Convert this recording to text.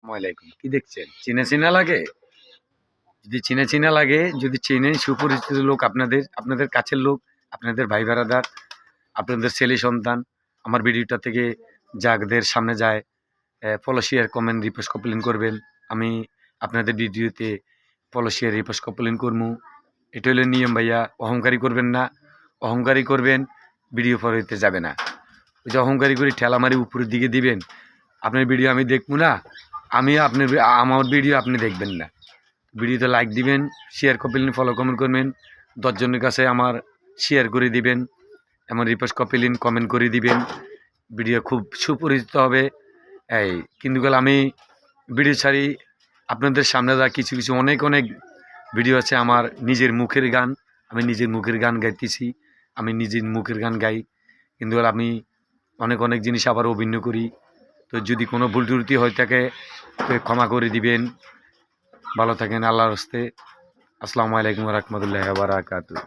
আসসালামাইকুম। কি দেখছেন? চিনা চিনা লাগে? যদি চিনা চিনা লাগে, যদি চেনেন সুপরিচিত লোক আপনাদের, আপনাদের কাছের লোক, আপনাদের ভাই বেড়াদার, আপনাদের ছেলে সন্তান আমার ভিডিওটা থেকে যাদের সামনে যায় follow, share, comment, repost, complain করবেন। আমি আপনাদের ভিডিওতে ফলো, শেয়ার, রিপোস্ট, কমপ্লেন করবো। এটা হলো নিয়ম ভাইয়া। অহংকারী করবেন না। অহংকারী করবেন ভিডিও ফলোতে যাবে না। ওই যে অহংকারী করে ঠেলা মারি উপরের দিকে দিবেন, আপনার ভিডিও আমি দেখবো না, আমি আপনার আমার ভিডিও আপনি দেখবেন না। ভিডিওতে লাইক দিবেন, শেয়ার করবেন, ফলো কমেন্ট করবেন, 10 জনের কাছে আমার শেয়ার করে দিবেন, এমন রিপোস্ট কপিলেন, কমেন্ট করে দিবেন। ভিডিও খুব সুপরিচিত হবে। এই কিন্তু আমি ভিডিও ছাড়ি আপনাদের সামনে যা কিছু কিছু অনেক অনেক ভিডিও আছে আমার নিজের মুখের গান। আমি নিজের মুখের গান গাইতেছি, আমি নিজের মুখের গান গাই। কিন্তু আমি অনেক অনেক জিনিস আবার অভিনয় করি। তো যদি কোনো ভুল ত্রুটি হয়ে থাকে তো ক্ষমা করে দিবেন। ভালো থাকেন, আল্লাহর হস্তে। আসসালামু আলাইকুম ওয়া রাহমাতুল্লাহি ওয়া বারাকাতুহু।